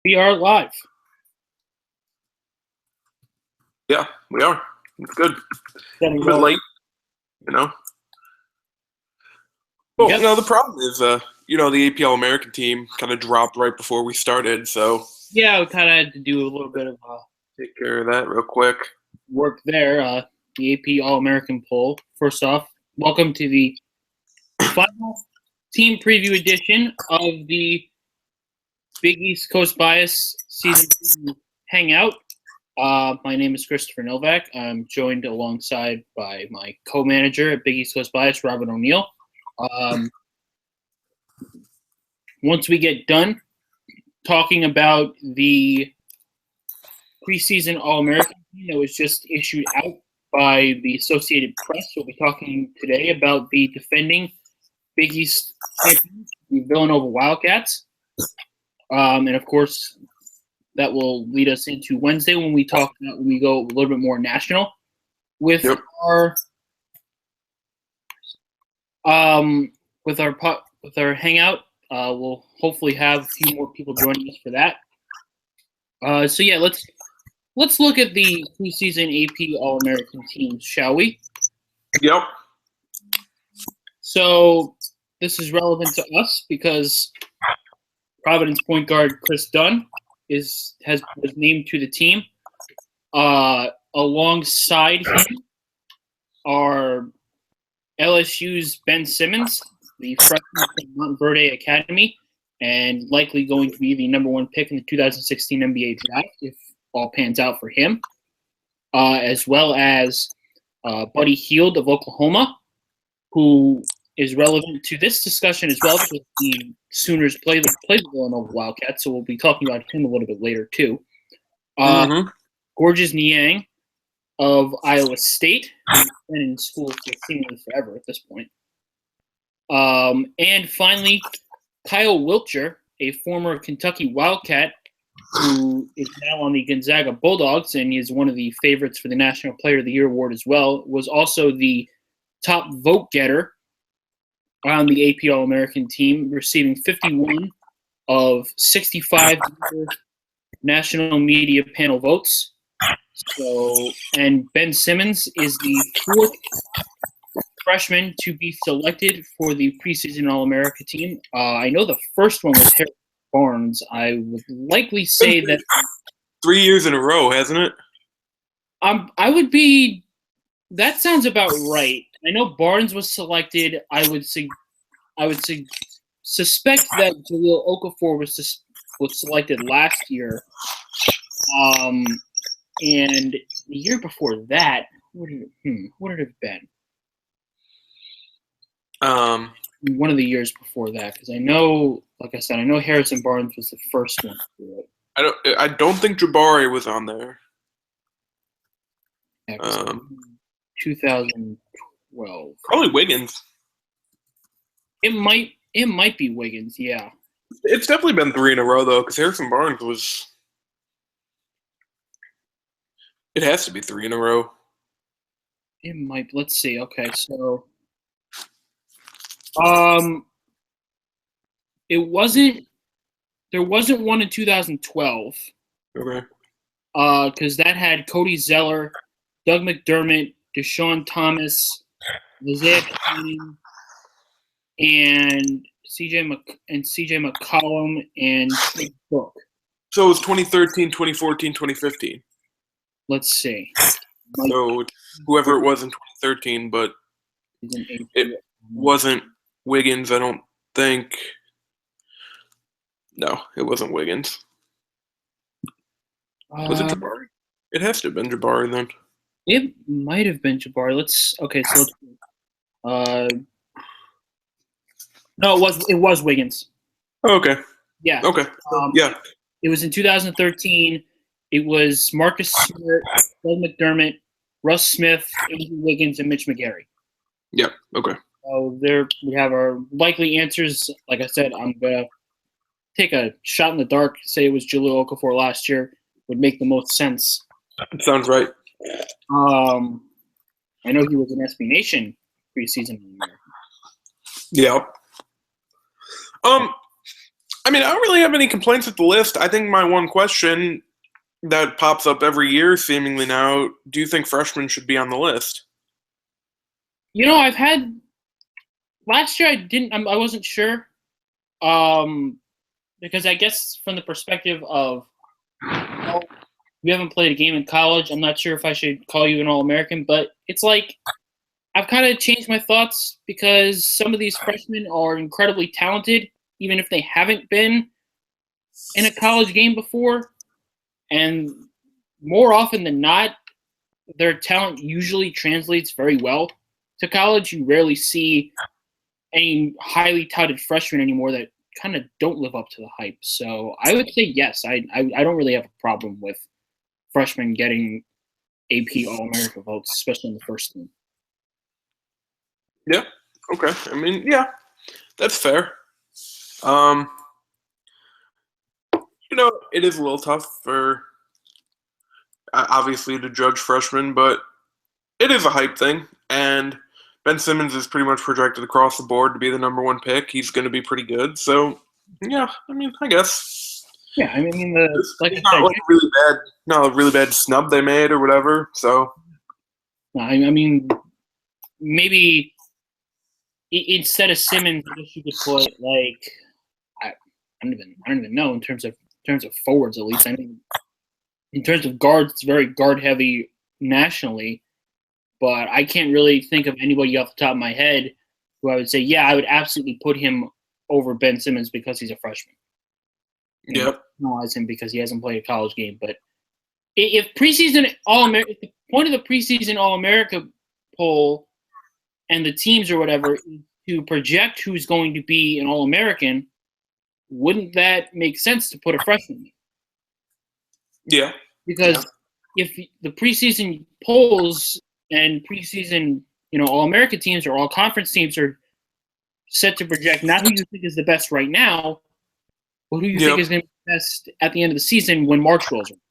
We are live. Yeah, we are. It's good. Then A we bit go. late, you know. Well, Yep. no, the problem is, the APL American team kind of dropped right before we started, so Yeah, we kind of had to do a little bit of take care of that real quick. work there. The AP All-American poll. First off, welcome to the final team preview edition of the Big East Coast Bias Season 2 Hangout. My name is Christopher Novak. I'm joined alongside by my co-manager at Big East Coast Bias, Robert O'Neill. Once we get done talking about the preseason All-American team that was just issued out by the Associated Press, we'll be talking today about the defending Big East champions, the Villanova Wildcats. And of course, that will lead us into Wednesday when we go a little bit more national with our hangout. We'll hopefully have a few more people joining us for that. So yeah, let's look at the preseason AP All-American teams, shall we? Yep. So this is relevant to us because Providence point guard Chris Dunn was named to the team. Alongside him are LSU's Ben Simmons, the freshman from Montverde Academy, and likely going to be the number one pick in the 2016 NBA draft if all pans out for him, as well as Buddy Hield of Oklahoma, who is relevant to this discussion as well because the Sooners play the Villanova Wildcats, so we'll be talking about him a little bit later too. Gorgeous Niang of Iowa State, who's been in school for seemingly forever at this point. And finally, Kyle Wiltshire, a former Kentucky Wildcat who is now on the Gonzaga Bulldogs and is one of the favorites for the National Player of the Year award as well, was also the top vote getter on the AP All-American team, receiving 51 of 65 national media panel votes. So, and Ben Simmons is the fourth freshman to be selected for the preseason All-America team. I know the first one was Harry Barnes. I would likely say that 3 years in a row, hasn't it? I would be. That sounds about right. I know Barnes was selected. I would suspect that Jahlil Okafor was selected last year. And the year before that, what did it have been? One of the years before that, because I know, like I said, I know Harrison Barnes was the first one to do it. I don't think Jabari was on there. Yeah, 2012. Probably Wiggins. It might be Wiggins. Yeah. It's definitely been 3 in a row though, because Harrison Barnes was. It has to be 3 in a row. It might. Let's see. Okay, so it wasn't. There wasn't one in 2012. Okay. Because that had Cody Zeller, Doug McDermott, Deshaun Thomas, Isaiah Canning, and CJ McCollum and Craig Book. So it was 2013, 2014, 2015. Let's see. So whoever it was in 2013, but it wasn't Wiggins, I don't think. No, it wasn't Wiggins. Was it Jabari? It has to have been Jabari then. It might have been Jabari. No, it was Wiggins. Oh, okay. Yeah. Okay. Yeah. It was in 2013. It was Marcus Smart, Doug McDermott, Russ Smith, Andrew Wiggins, and Mitch McGarry. Yep. Okay. So there we have our likely answers. Like I said, I'm gonna take a shot in the dark. Say it was Jahlil Okafor last year would make the most sense. It sounds right. I know he was an SB Nation preseason. Yeah. I mean, I don't really have any complaints with the list. I think my one question that pops up every year, seemingly now, do you think freshmen should be on the list? I've had last year. I wasn't sure, because I guess from the perspective of you haven't played a game in college, I'm not sure if I should call you an All-American. But it's like I've kind of changed my thoughts because some of these freshmen are incredibly talented, even if they haven't been in a college game before. And more often than not, their talent usually translates very well to college. You rarely see any highly touted freshmen anymore that kind of don't live up to the hype. So I would say yes. I don't really have a problem with freshmen getting AP All-America votes, especially in the first team. Yeah. Okay. I mean, yeah, that's fair. It is a little tough for obviously to judge freshmen, but it is a hype thing, and Ben Simmons is pretty much projected across the board to be the number one pick. He's going to be pretty good. So, yeah, I mean, I guess. Yeah, I mean, it's not a really bad snub they made or whatever. So, I mean, maybe instead of Simmons, I guess you could put like I don't even know in terms of forwards at least. I mean, in terms of guards, it's very guard heavy nationally, but I can't really think of anybody off the top of my head who I would say, yeah, I would absolutely put him over Ben Simmons because he's a freshman. Yep. Penalize him because he hasn't played a college game. But if preseason All-America, the point of the preseason All-America poll and the teams or whatever is to project who's going to be an All-American, wouldn't that make sense to put a freshman in? Yeah. Because if the preseason polls and preseason, All-America teams or all-conference teams are set to project not who you think is the best right now, but who you think is going to be the best at the end of the season when March rolls around.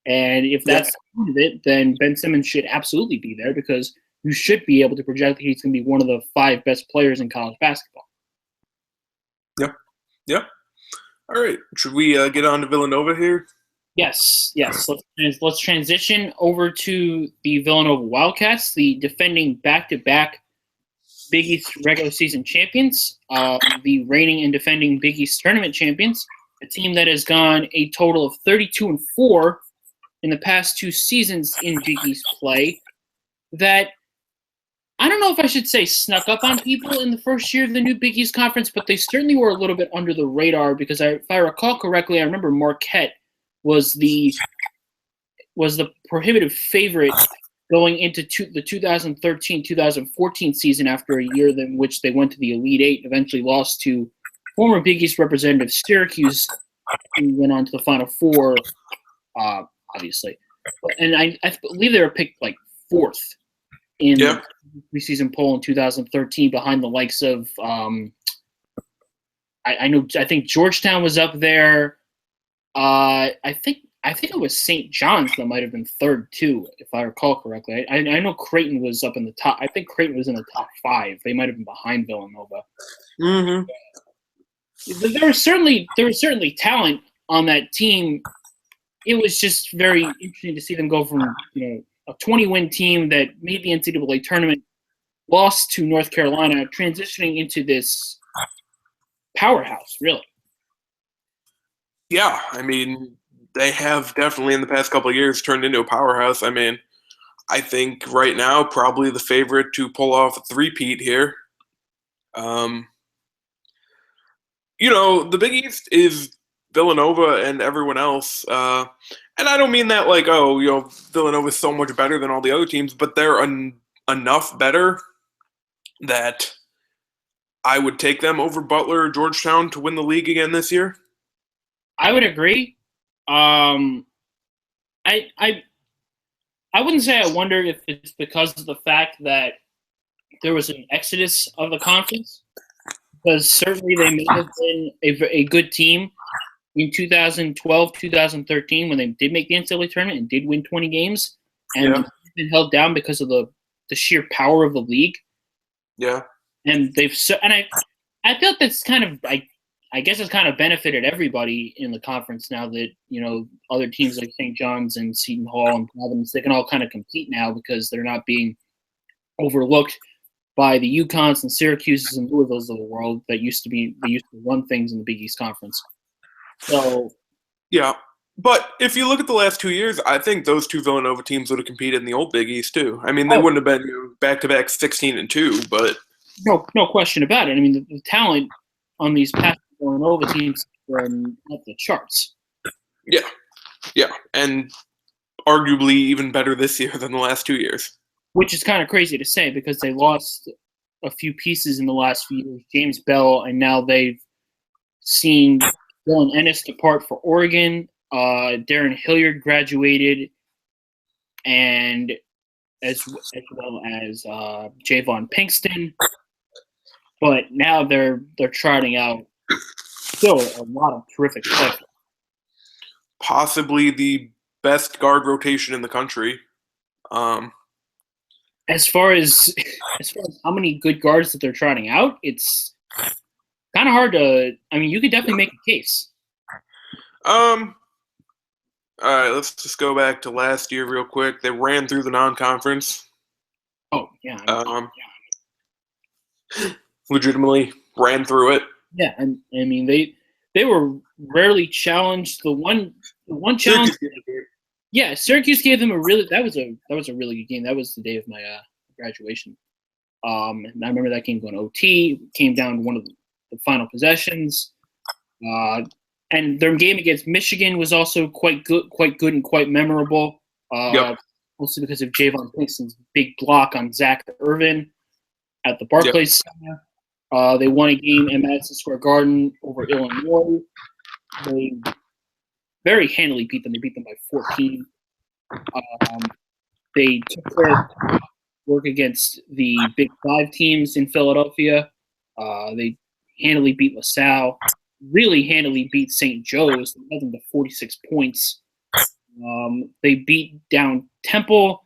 And if that's part of it, then Ben Simmons should absolutely be there because you should be able to project that he's going to be one of the 5 best players in college basketball. Yep. Yep. All right. Should we get on to Villanova here? Yes. Let's transition over to the Villanova Wildcats, the defending back-to-back Big East regular season champions, the reigning and defending Big East tournament champions, a team that has gone a total of 32-4 in the past 2 seasons in Big East play. That I don't know if I should say snuck up on people in the first year of the new Big East Conference, but they certainly were a little bit under the radar because if I recall correctly, I remember Marquette was the prohibitive favorite going into the 2013-2014 season after a year in which they went to the Elite Eight, eventually lost to former Big East representative Syracuse, who went on to the Final Four, obviously. And I believe they were picked like 4th in the preseason poll in 2013 behind the likes of I think Georgetown was up there. I think it was St. John's that might have been 3rd too, if I recall correctly. I know Creighton was up in the top. I think Creighton was in the top 5. They might have been behind Villanova. Mm-hmm. There was certainly talent on that team. It was just very interesting to see them go from a 20-win team that made the NCAA tournament, lost to North Carolina, transitioning into this powerhouse, really. Yeah, I mean, they have definitely in the past couple of years turned into a powerhouse. I mean, I think right now probably the favorite to pull off a three-peat here. The Big East is Villanova and everyone else. And I don't mean that like, Villanova is so much better than all the other teams, but they're enough better that I would take them over Butler or Georgetown to win the league again this year. I would agree. I wouldn't say I wonder if it's because of the fact that there was an exodus of the conference, because certainly they may have been a good team in 2012, 2013 when they did make the NCAA tournament and did win 20 games, and been held down because of the sheer power of the league. Yeah, and I feel that's kind of like I guess it's kind of benefited everybody in the conference now that, other teams like St. John's and Seton Hall and Providence, they can all kind of compete now because they're not being overlooked by the UConns and Syracuses and Louisvilles of the world they used to run things in the Big East Conference. So, yeah. But if you look at the last 2 years, I think those two Villanova teams would have competed in the old Big East too. I mean, they wouldn't have been back-to-back 16-2, but no question about it. I mean, the talent on these past Villanova teams were off the charts. Yeah, and arguably even better this year than the last 2 years. Which is kind of crazy to say because they lost a few pieces in the last few years. James Bell, and now they've seen Dylan Ennis depart for Oregon. Darren Hilliard graduated, and as well as Javon Pinkston. But now they're trotting out still a lot of terrific players. Possibly the best guard rotation in the country. As far as how many good guards that they're trotting out, it's kind of hard to. I mean, you could definitely make a case. All right, let's just go back to last year real quick. They ran through the non-conference. Oh yeah. Legitimately ran through it. Yeah, and I mean they were rarely challenged. The one challenge. Yeah, Syracuse gave them that was a really good game. That was the day of my graduation. And I remember that game going OT. Came down to one of the final possessions. And their game against Michigan was also quite good and quite memorable. Mostly because of Javon Pinkston's big block on Zach Irvin at the Barclays Center. They won a game in Madison Square Garden over Illinois. They very handily beat them. They beat them by 14. They took their work against the Big Five teams in Philadelphia. They handily beat LaSalle. Really handily beat St. Joe's. They held them to 46 points. They beat down Temple.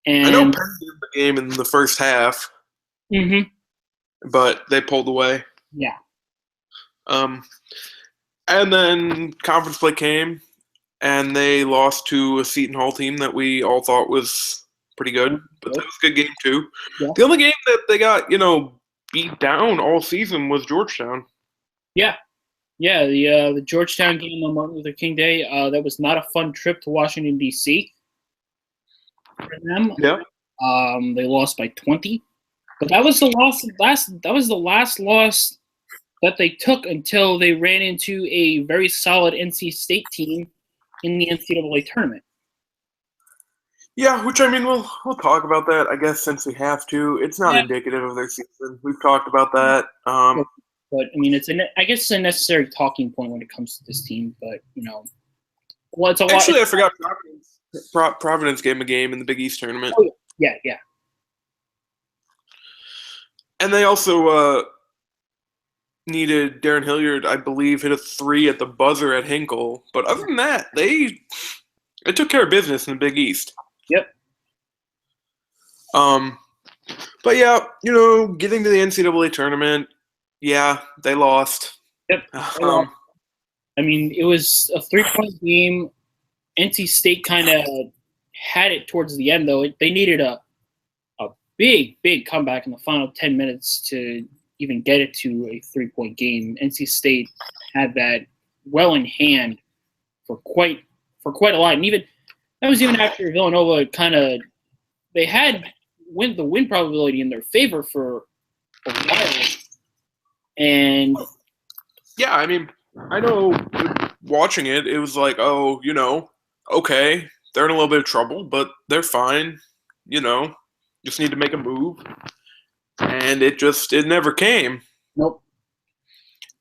And I know Penn did the game in the first half. Mm-hmm. But they pulled away. Yeah. And then conference play came, and they lost to a Seton Hall team that we all thought was pretty good. But that was a good game, too. Yeah. The only game that they got, beat down all season was Georgetown. Yeah. Yeah, the Georgetown game on Martin Luther King Day, that was not a fun trip to Washington, D.C. for them. Yeah. They lost by 20. But that was the last loss that they took until they ran into a very solid NC State team in the NCAA tournament. Yeah, which I mean we'll talk about that, I guess, since we have to. It's not indicative of their season. We've talked about that. But I mean, I guess it's a necessary talking point when it comes to this team. But it's a lot. Actually, I forgot Providence gave a game in the Big East tournament. Oh, yeah. And they also needed Darren Hilliard, I believe, hit a 3 at the buzzer at Hinkle. But other than that, they took care of business in the Big East. Yep. But yeah, getting to the NCAA tournament, yeah, they lost. Yep. I mean, it was a 3-point game. NC State kind of had it towards the end, though. They needed a big comeback in the final 10 minutes to even get it to a 3-point game. NC State had that well in hand for quite a lot, and that was even after Villanova they had the win probability in their favor for a while. And yeah, I mean, I know watching it, it was like, oh, okay, they're in a little bit of trouble, but they're fine, just need to make a move. And it never came. Nope.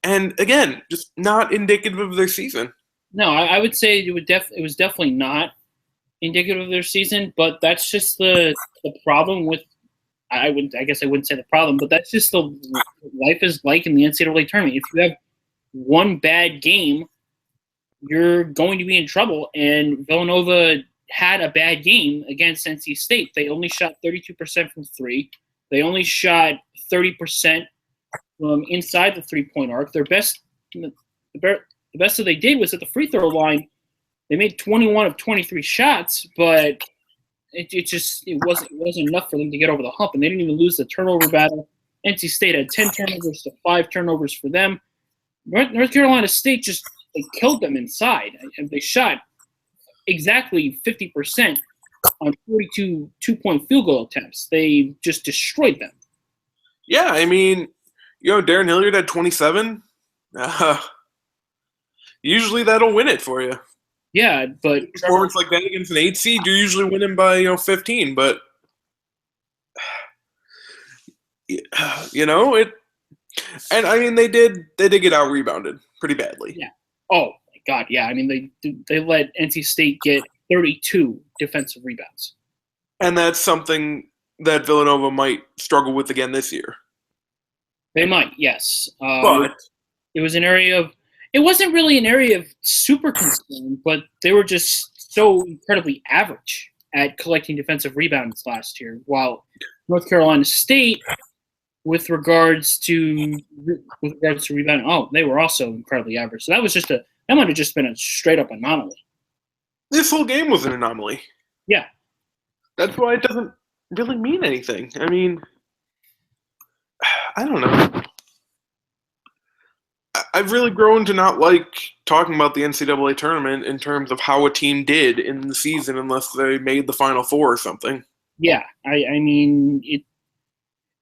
And again, just not indicative of their season. No, I would say it was definitely not indicative of their season, but that's just the problem with. I guess I wouldn't say the problem, but that's just the life is like in the NCAA tournament. If you have one bad game, you're going to be in trouble. And Villanova had a bad game against NC State. They only shot 32% from 3. They only shot 30% from inside the 3-point arc. Their best the best that they did was at the free throw line. They made 21 of 23 shots, but it wasn't enough for them to get over the hump, and they didn't even lose the turnover battle. NC State had 10 turnovers to 5 turnovers for them. North Carolina State they killed them inside, and they shot exactly 50% on 42 two-point field goal attempts. They just destroyed them. Yeah, I mean, Darren Hilliard had 27. Usually that'll win it for you. Yeah, but performance like that against an 8 seed, you're usually winning by 15. But it. And I mean, they did get out rebounded pretty badly. Yeah. Oh my God. Yeah. I mean, they let NC State get 32 defensive rebounds. And that's something that Villanova might struggle with again this year. They might, yes. But it was an area of. It wasn't really an area of super concern, but they were just so incredibly average at collecting defensive rebounds last year. While North Carolina State, with regards to rebounding, they were also incredibly average. So that might have just been a straight up anomaly. This whole game was an anomaly. Yeah, that's why it doesn't really mean anything. I mean, I don't know. I've really grown to not like talking about the NCAA tournament in terms of how a team did in the season unless they made the Final Four or something. Yeah, I mean,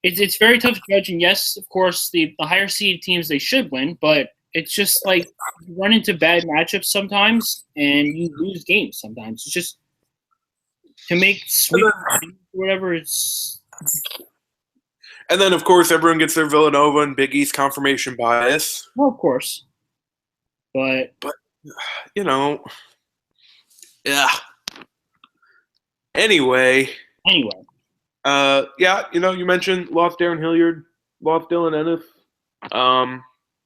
it's very tough to judge. And yes, of course, the higher seed teams, they should win, but it's just like you run into bad matchups sometimes and you lose games sometimes. It's just to make sweep or whatever, it's... And then, of course, everyone gets their Villanova and Big East confirmation bias. Well, of course. But yeah. Anyway. Yeah, you mentioned lost Darren Hilliard, lost Dylan Ennis.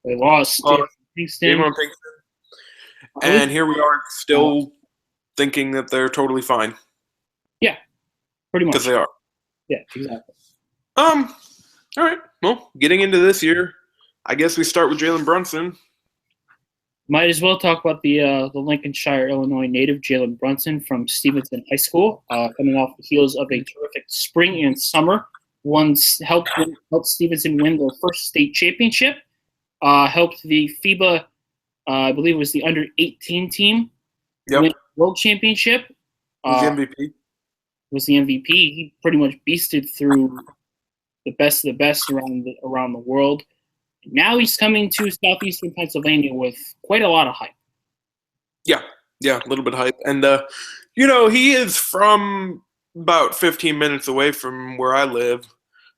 They lost Kingston. And here we are still thinking that they're totally fine. Yeah, pretty much. Because they are. Yeah, exactly. All right. Well, getting into this year, I guess we start with Jalen Brunson. Might as well talk about the Lincolnshire, Illinois native Jalen Brunson from Stevenson High School, coming off the heels of a terrific spring and summer. Helped Stevenson win their first state championship. Helped the FIBA, I believe it was the under-18 team, win the world championship. Was the MVP. Was the MVP. He pretty much beasted through the best of the best around the world. Now he's coming to southeastern Pennsylvania with quite a lot of hype. Yeah, a little bit of hype. And, he is from about 15 minutes away from where I live.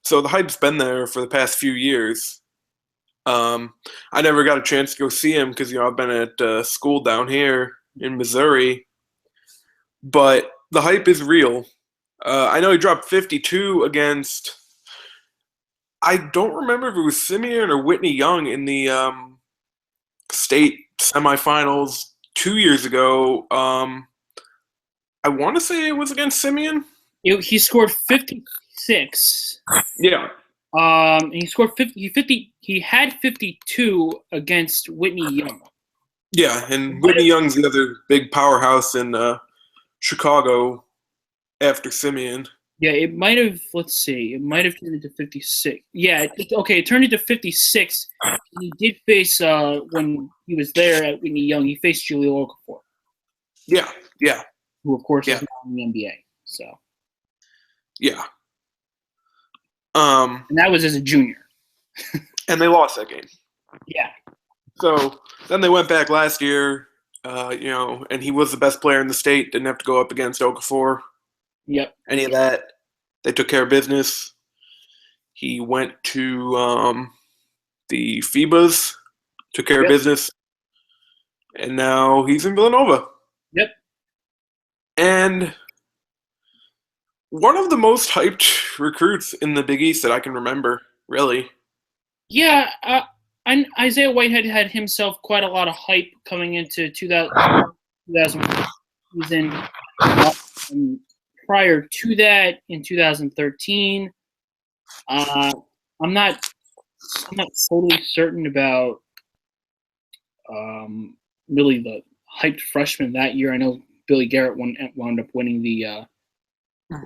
So the hype's been there for the past few years. I never got a chance to go see him because, I've been at school down here in Missouri. But the hype is real. I know he dropped 52 against... I don't remember if it was Simeon or Whitney Young in the state semifinals 2 years ago. I want to say it was against Simeon. He scored 56. Yeah. He scored 50. He had 52 against Whitney Young. Yeah, and Whitney Young's the other big powerhouse in Chicago after Simeon. Yeah, it might have. Let's see. It might have turned into 56. Yeah, it turned into 56. He did face when he was there at Whitney Young. He faced Julio Okafor. Yeah. Who of course is now in the NBA. So. Yeah. And that was as a junior. And they lost that game. Yeah. So then they went back last year, and he was the best player in the state. Didn't have to go up against Okafor. Yep. Any of that. They took care of business. He went to the FIBAs, took care of business, and now he's in Villanova. Yep. And one of the most hyped recruits in the Big East that I can remember, really. Yeah, and Isaiah Whitehead had himself quite a lot of hype coming into 2000 season. Prior to that, in 2013, I'm not totally certain about really the hyped freshman that year. I know Billy Garrett wound up winning the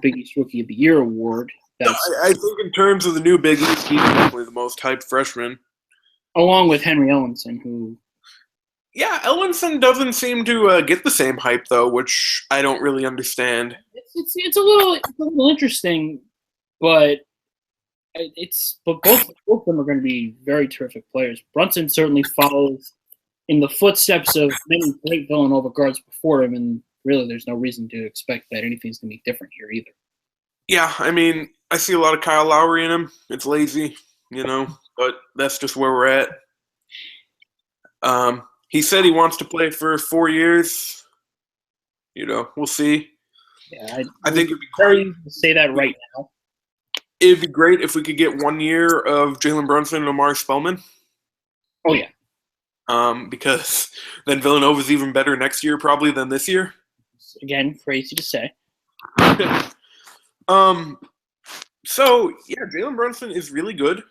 Big East Rookie of the Year award. I think in terms of the new Big East, he's definitely the most hyped freshman. Along with Henry Ellenson, who... Yeah, Ellenson doesn't seem to get the same hype, though, which I don't really understand. It's a little interesting, but both of them are going to be very terrific players. Brunson certainly follows in the footsteps of many great Villanova guards before him, and really there's no reason to expect that anything's going to be different here either. Yeah, I mean, I see a lot of Kyle Lowry in him. It's lazy, but that's just where we're at. He said he wants to play for 4 years. We'll see. Yeah, I think it'd be great to say that right now. It'd be great if we could get 1 year of Jalen Brunson and Omari Spellman. Oh, yeah. Because then Villanova's even better next year probably than this year. Again, crazy to say. So, yeah, Jalen Brunson is really good.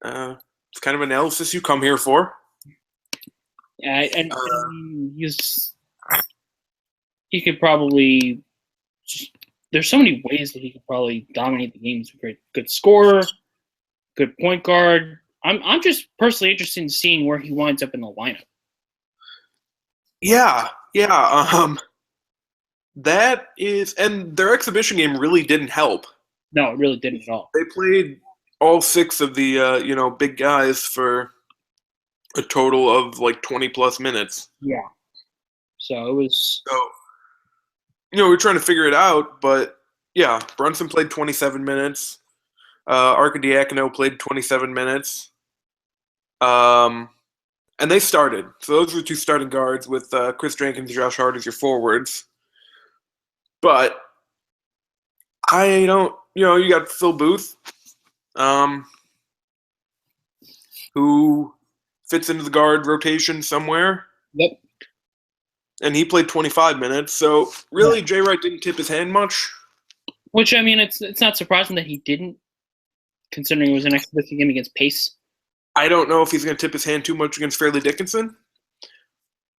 It's kind of analysis you come here for. Yeah, and he could probably there's so many ways that he could probably dominate the game. He's a good scorer, good point guard. I'm just personally interested in seeing where he winds up in the lineup. Yeah. That is, and their exhibition game really didn't help. No, it really didn't at all. They played all 6 of the big guys for a total of like 20+ minutes. Yeah. So it was. So, we're trying to figure it out, but yeah, Brunson played 27 minutes. Arcidiacono played 27 minutes. And they started. So those were 2 starting guards with Chris Jenkins and Josh Hart as your forwards. But I don't, you got Phil Booth, who fits into the guard rotation somewhere. Yep. And he played 25 minutes. So really, Jay Wright didn't tip his hand much. Which, I mean, it's not surprising that he didn't, considering it was an exhibition game against Pace. I don't know if he's going to tip his hand too much against Fairleigh Dickinson.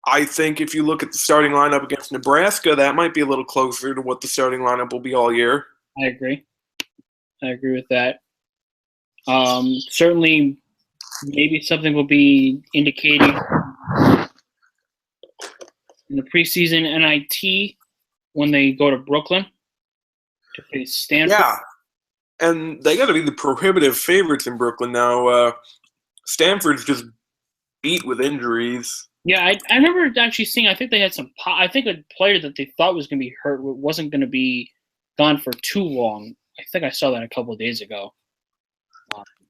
I think if you look at the starting lineup against Nebraska, that might be a little closer to what the starting lineup will be all year. I agree with that. Certainly, maybe something will be indicating in the preseason NIT when they go to Brooklyn to face Stanford. Yeah, and they got to be the prohibitive favorites in Brooklyn now. Stanford's just beat with injuries. Yeah, I remember actually seeing. I think they had I think a player that they thought was going to be hurt wasn't going to be gone for too long. I think I saw that a couple of days ago.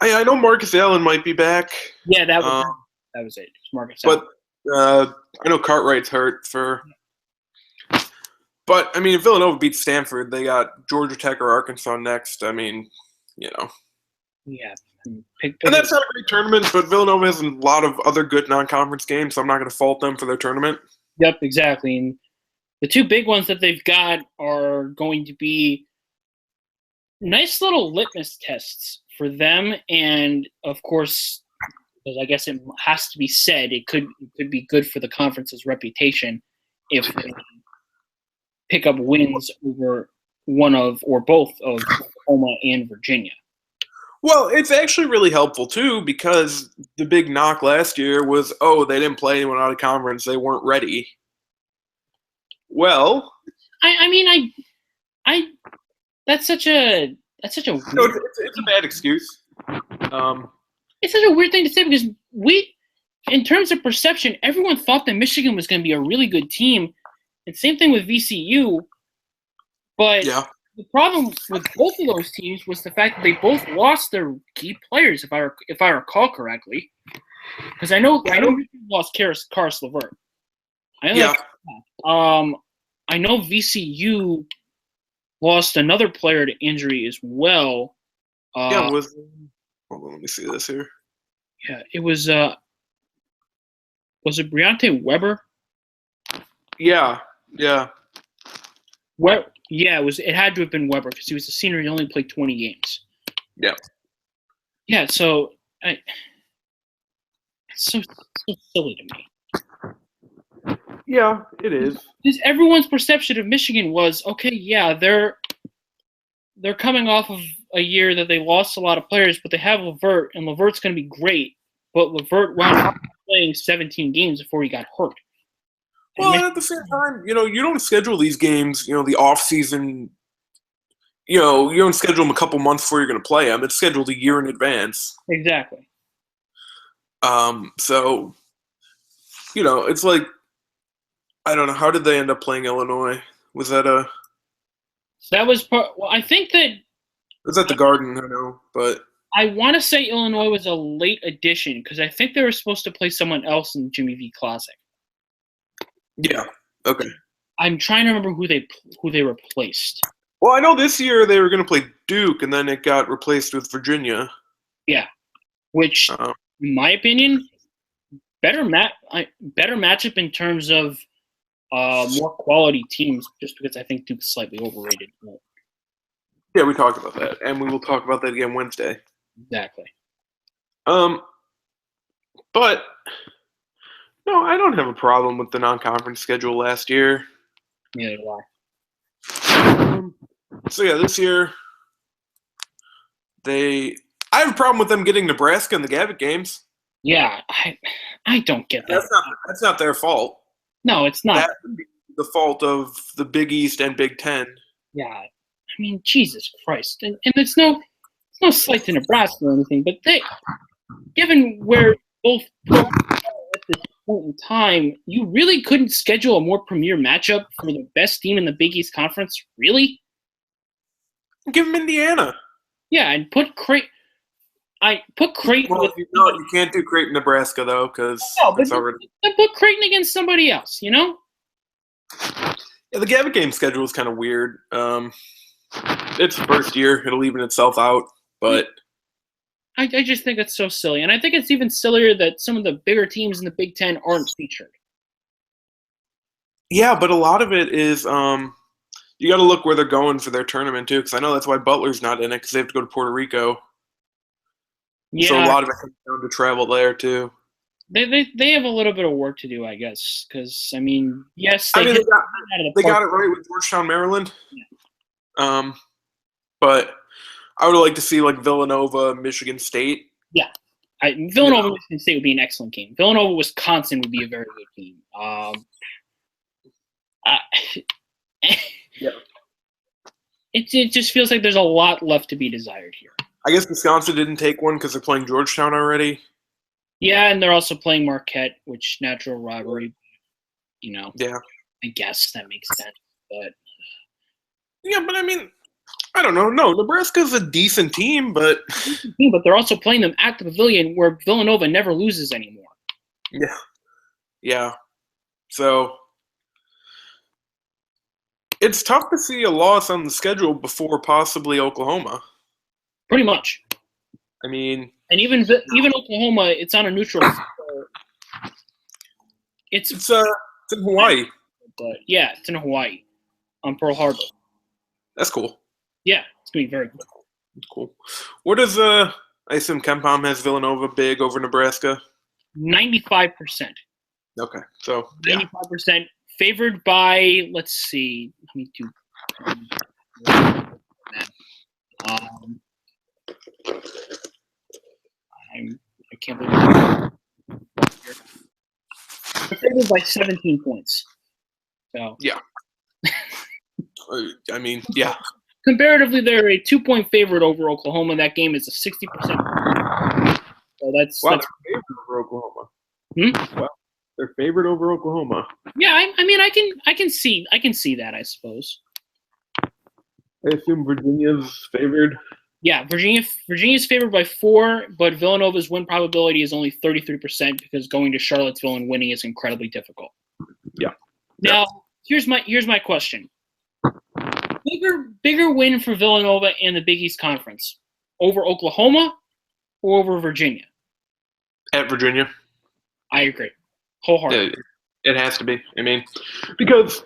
I know Marcus Allen might be back. Yeah, that was it. Marcus Allen. But I know Cartwright's hurt for. But I mean, if Villanova beats Stanford, they got Georgia Tech or Arkansas next. I mean, Yeah. And that's not a great tournament, but Villanova has a lot of other good non-conference games, so I'm not going to fault them for their tournament. Yep, exactly. And the 2 big ones that they've got are going to be nice little litmus tests for them, and of course, because I guess it has to be said, it could be good for the conference's reputation if they pick up wins over one of or both of Oklahoma and Virginia. Well, it's actually really helpful, too, because the big knock last year was, they didn't play anyone out of conference. They weren't ready. Well, that's such a it's a bad excuse. It's such a weird thing to say because in terms of perception, everyone thought that Michigan was going to be a really good team. And same thing with VCU. But the problem with both of those teams was the fact that they both lost their key players, if I recall correctly. Because I know Michigan lost Karis LeVert. I know VCU lost another player to injury as well. Hold on, let me see this here. Yeah, it was it Briante Weber? Yeah. It had to have been Weber because he was a senior. He only played 20 games. Yeah. Yeah. So so silly to me. Yeah, it is. Because everyone's perception of Michigan was, okay, yeah, they're coming off of a year that they lost a lot of players, but they have LeVert, and LeVert's going to be great. But LeVert wound up playing 17 games before he got hurt. Well, and at the same time, you don't schedule these games, the off season. You don't schedule them a couple months before you're going to play them. It's scheduled a year in advance. Exactly. So, it's like, I don't know. How did they end up playing Illinois? Was that That was part. Well, I think that. It was at the Garden, I know, but. I want to say Illinois was a late addition because I think they were supposed to play someone else in the Jimmy V Classic. Yeah. Okay. I'm trying to remember who they replaced. Well, I know this year they were going to play Duke, and then it got replaced with Virginia. Yeah, which, in my opinion, better matchup in terms of more quality teams. Just because I think Duke's slightly overrated. Yeah, we talked about that, and we will talk about that again Wednesday. Exactly. But no, I don't have a problem with the non-conference schedule last year. Neither do I. So yeah, this year I have a problem with them getting Nebraska in the Gavitt games. Yeah, I don't get that. That's not their fault. No, it's not. That would be the fault of the Big East and Big Ten. Yeah, I mean, Jesus Christ, and it's no slight to Nebraska or anything, but given where both at this point in time, you really couldn't schedule a more premier matchup for the best team in the Big East Conference, really? Give them Indiana. Yeah, and put Creighton. Well, you can't do Creighton, Nebraska though, because it's already. Put Creighton against somebody else, Yeah, the Gavitt game schedule is kind of weird. It's the first year; it'll even itself out. But I just think it's so silly, and I think it's even sillier that some of the bigger teams in the Big Ten aren't featured. Yeah, but a lot of it is you got to look where they're going for their tournament too, because I know that's why Butler's not in it because they have to go to Puerto Rico. Yeah. So a lot of it comes down to travel there too. They have a little bit of work to do, I guess, because I mean, yes, they got it right with Georgetown, Maryland. Yeah. But I would like to see like Villanova, Michigan State. Yeah, Villanova, Michigan State would be an excellent game. Villanova, Wisconsin would be a very good team. Yeah. It just feels like there's a lot left to be desired here. I guess Wisconsin didn't take one because they're playing Georgetown already. Yeah, and they're also playing Marquette, which natural rivalry. Yeah, I guess that makes sense. But I mean, I don't know. No, Nebraska's a decent team, but they're also playing them at the Pavilion, where Villanova never loses anymore. Yeah. So it's tough to see a loss on the schedule before possibly Oklahoma. Pretty much. I mean, and even Oklahoma, it's on a neutral. It's in Hawaii. But yeah, it's in Hawaii, on Pearl Harbor. That's cool. Yeah, it's gonna be very cool. Cool. What is I assume KenPom has Villanova big over Nebraska? 95%. Okay, so 95% favored by. Let's see. Let me do. I can't believe they're favored by 17 points. So yeah. I mean, yeah. Comparatively, they're a 2-point favorite over Oklahoma. That game is a 60%. So that's they're favored over Oklahoma. Well, they're favored over Oklahoma. Yeah, I mean, I can see that, I suppose. I assume Virginia's favored. Yeah, Virginia's favored by 4, but Villanova's win probability is only 33% because going to Charlottesville and winning is incredibly difficult. Yeah. Now, here's my question. Bigger win for Villanova in the Big East Conference over Oklahoma or over Virginia? At Virginia. I agree. Wholeheartedly. It has to be. I mean, because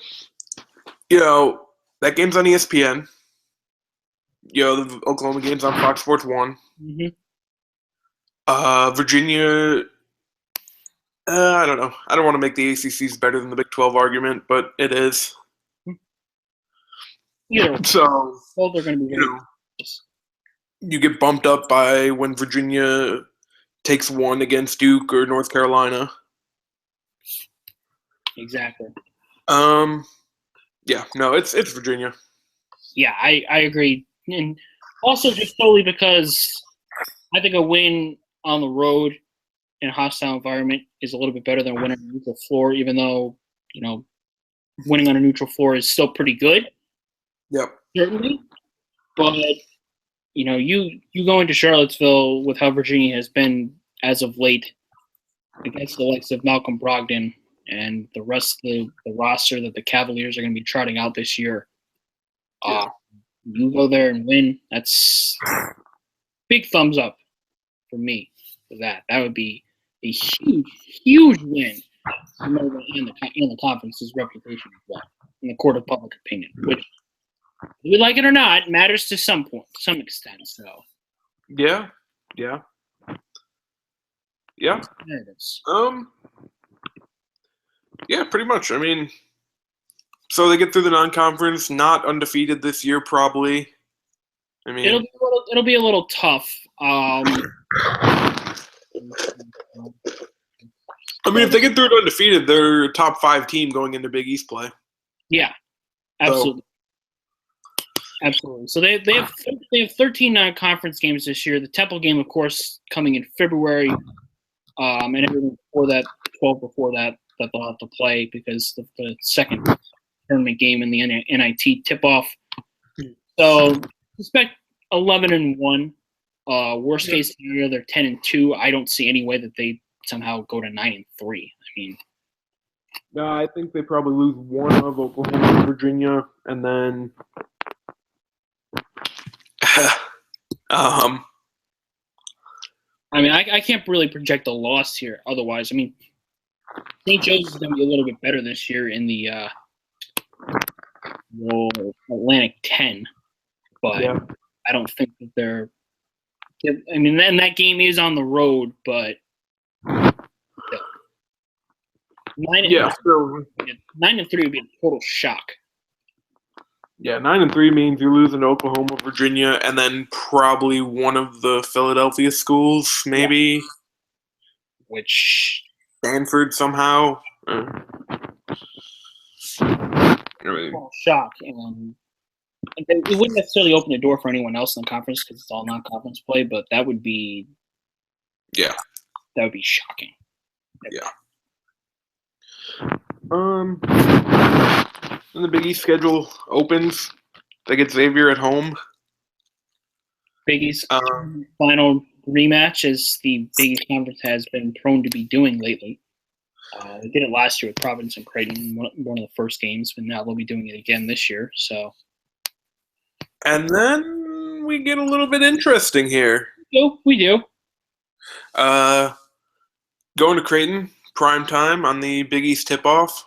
that game's on ESPN. The Oklahoma game's on Fox Sports 1. Mm-hmm. Virginia I don't know. I don't want to make the ACC's better than the Big 12 argument, but it is. Either So, both are going to be really you get bumped up by when Virginia takes one against Duke or North Carolina. Exactly. Yeah, no, it's Virginia. Yeah, I agree. And also just solely because I think a win on the road in a hostile environment is a little bit better than winning on a neutral floor, even though, winning on a neutral floor is still pretty good. Yep. Certainly. But, you go into Charlottesville with how Virginia has been as of late against the likes of Malcolm Brogdon and the rest of the roster that the Cavaliers are going to be trotting out this year. You go there and win. That's big thumbs up for me for that. That would be a huge, huge win in the conference's reputation as well, in the court of public opinion, which, we like it or not, matters to some extent. So, yeah. There it is. Yeah, pretty much. I mean, so they get through the non-conference, not undefeated this year, probably. I mean, it'll be a little tough. I mean, if they get through it undefeated, they're a top 5 team going into Big East play. Yeah, absolutely. Absolutely. So they have 13 non-conference games this year. The Temple game, of course, coming in February, and everything before that, 12 before that they'll have to play because the second tournament game in the NIT tip-off. So expect 11-1. Worst case scenario, they're 10-2. I don't see any way that they somehow go to 9-3. I mean, no, I think they probably lose one of Oklahoma and Virginia, and then I mean, I can't really project a loss here. Otherwise, I mean, St. Joe's is going to be a little bit better this year in the Atlantic 10, but I don't think that they're. I mean, and that game is on the road, but 9-3 would be a total shock. Yeah, 9-3 means you're losing to Oklahoma, Virginia, and then probably one of the Philadelphia schools, maybe. Which Stanford somehow. Shock, and it wouldn't necessarily open the door for anyone else in the conference because it's all non-conference play, but that would be shocking. Yeah. And the Big East schedule opens. They get Xavier at home. Big East final rematch, as the Big East Conference has been prone to be doing lately. They did it last year with Providence and Creighton, one of the first games, but now they'll be doing it again this year. So, and then we get a little bit interesting here. We do. Going to Creighton, prime time on the Big East tip-off,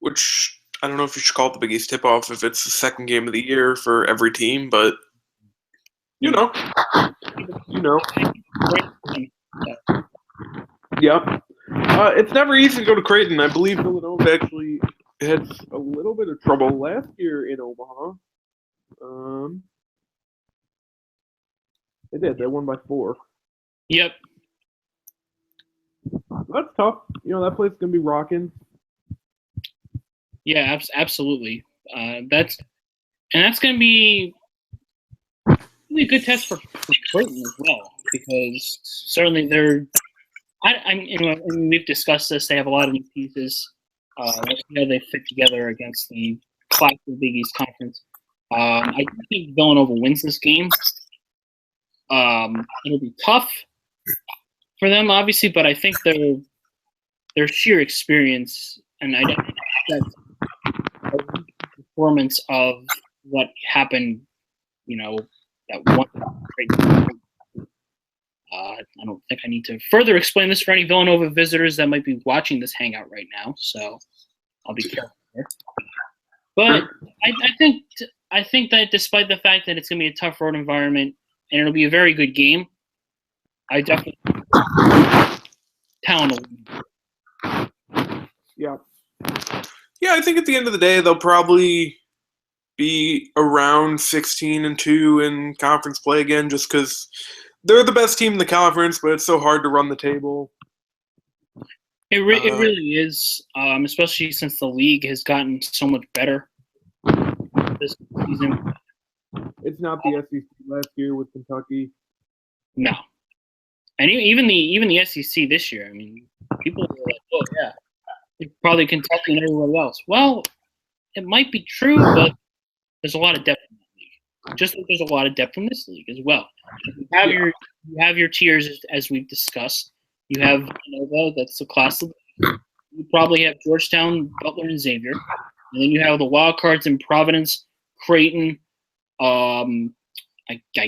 which I don't know if you should call it the Big East tip-off if it's the second game of the year for every team, but you know. Yep. It's never easy to go to Creighton. I believe Villanova actually had a little bit of trouble last year in Omaha. They did. They won by 4. Yep. That's tough. That place is going to be rocking. Yeah, absolutely. That's going to be really a good test for Creighton as well, because certainly they're. And we've discussed this. They have a lot of new pieces. Let's see how they fit together against the class of the Big East Conference. I think Villanova wins this game. It'll be tough for them, obviously, but I think their sheer experience and that performance of what happened, that one. I don't think I need to further explain this for any Villanova visitors that might be watching this hangout right now, so I'll be careful here. But I think that despite the fact that it's going to be a tough road environment and it'll be a very good game, I definitely talent. Yeah. Yeah, I think at the end of the day, they'll probably be around 16-2 in conference play again, just because they're the best team in the conference, but it's so hard to run the table. It really is, especially since the league has gotten so much better this season. It's not the SEC last year with Kentucky. No, and even the SEC this year. I mean, people are like, "Oh yeah, probably Kentucky and everybody else." Well, it might be true, but there's a lot of depth in that league. Just like there's a lot of depth in this league as well. You have your tiers as we've discussed. You have Villanova, that's the class of. You probably have Georgetown, Butler, and Xavier, and then you have the wild cards in Providence, Creighton, I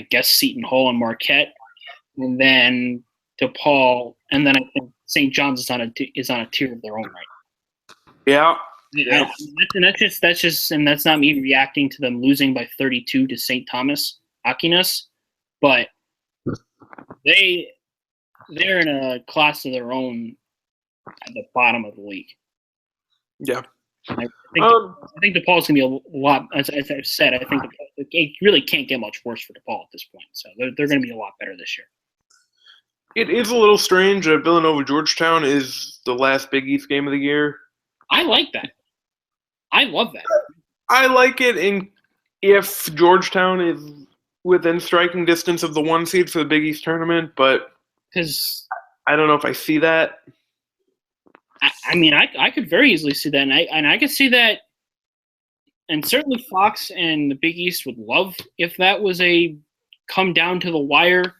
guess Seton Hall and Marquette, and then DePaul, and then I think St. John's is on a tier of their own right. Yeah. And that's not me reacting to them losing by 32 to St. Thomas Aquinas, but they're in a class of their own at the bottom of the league. Yeah. I think DePaul's going to be a lot, as I've said, I think it really can't get much worse for DePaul at this point. So they're going to be a lot better this year. It is a little strange that Villanova-Georgetown is the last Big East game of the year. I like that. I love that. I like it if Georgetown is within striking distance of the 1 seed for the Big East tournament, but because I don't know if I see that. I mean, I could very easily see that, and I could see that, and certainly Fox and the Big East would love if that was a come down to the wire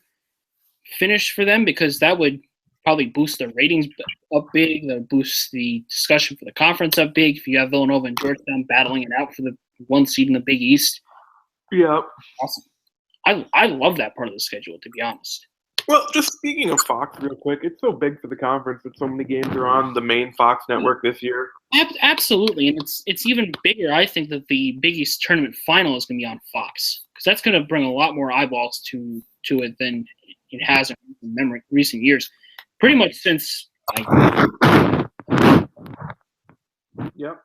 finish for them, because that would probably boost their ratings up big. That would boost the discussion for the conference up big. If you have Villanova and Georgetown battling it out for the 1 seed in the Big East, yeah, awesome. I love that part of the schedule, to be honest. Well, just speaking of Fox real quick, it's so big for the conference that so many games are on the main Fox network this year. Absolutely, and it's even bigger. I think that the Big East tournament final is going to be on Fox, because that's going to bring a lot more eyeballs to it than it has in recent years. Pretty much since. Yep.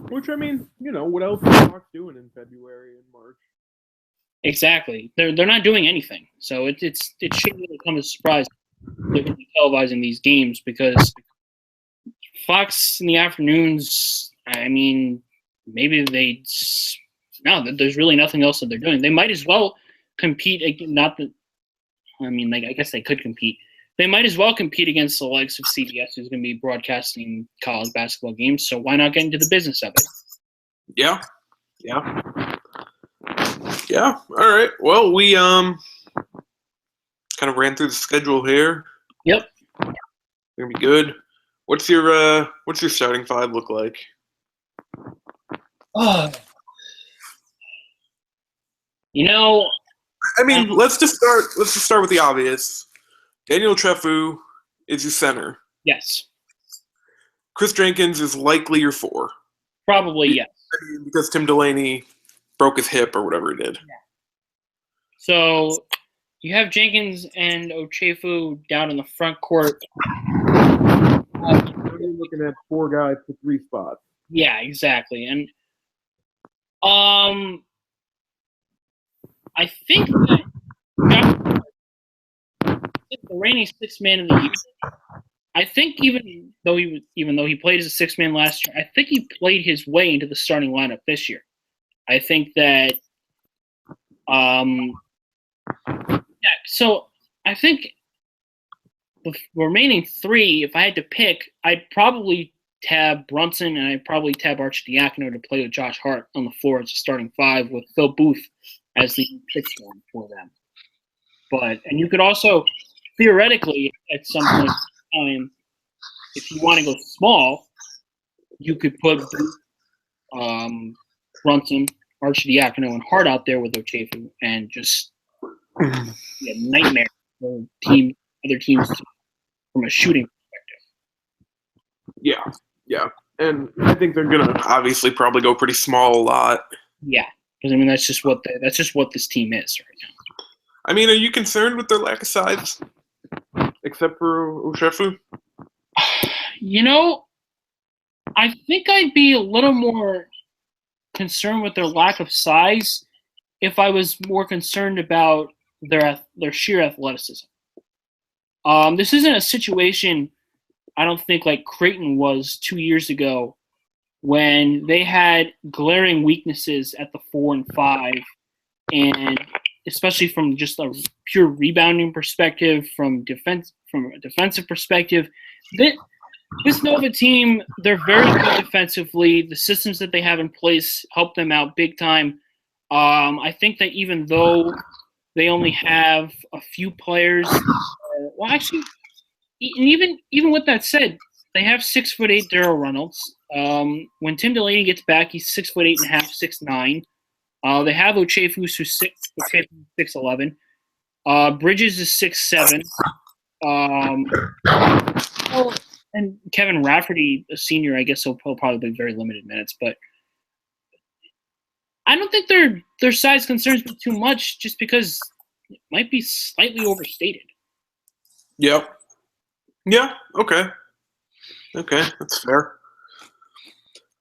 Which, I mean, what else is Fox doing in February and March? Exactly. They're not doing anything. So it shouldn't really come as a surprise they're going to be televising these games, because Fox in the afternoons, I mean, maybe there's really nothing else that they're doing. They might as well compete. I guess they could compete. They might as well compete against the likes of CBS, who's going to be broadcasting college basketball games. So why not get into the business of it? Yeah. Yeah. All right. Well, we kind of ran through the schedule here. Yep. It's gonna be good. What's your starting five look like? I mean, let's just start with the obvious. Daniel Trefu is your center. Yes. Chris Jenkins is likely your 4. Probably, yes. Because Tim Delaney broke his hip or whatever he did. Yeah. So you have Jenkins and Ochefu down in the front court. You're looking at 4 guys for 3 spots. Yeah, exactly. And I think that the reigning 6th man of the year. I think even though he played as a 6th man last year, I think he played his way into the starting lineup this year. I think that so I think the remaining 3, if I had to pick, I'd probably tab Brunson and I'd probably tab Arcidiacono to play with Josh Hart on the floor as a starting 5 with Phil Booth as the 6th one for them. And you could also theoretically at some point in time, if you want to go small, you could put Brunson, Arcidiacono, and Hart out there with Ochefu and just be a nightmare for other teams from a shooting perspective. Yeah. And I think they're gonna obviously probably go pretty small a lot. Yeah, because I mean that's just what this team is right now. I mean, are you concerned with their lack of size? except for Oshefu? You know, I think I'd be a little more concerned with their lack of size if I was more concerned about their sheer athleticism. This isn't a situation I don't think like Creighton was 2 years ago when they had glaring weaknesses at the 4 and 5, and especially from just a pure rebounding perspective, from a defensive perspective. This Nova team, they're very good defensively. The systems that they have in place help them out big time. I think that even though they only have a few players, well, actually, even with that said, they have 6'8" Darryl Reynolds. When Tim Delaney gets back, he's 6'8.5", 6'9". They have Ochefu, who's 6'11". Bridges is 6'7". And Kevin Rafferty, a senior, I guess he'll probably be very limited minutes, but I don't think their size concerns me too much, just because it might be slightly overstated. Yep. Yeah. Okay. That's fair.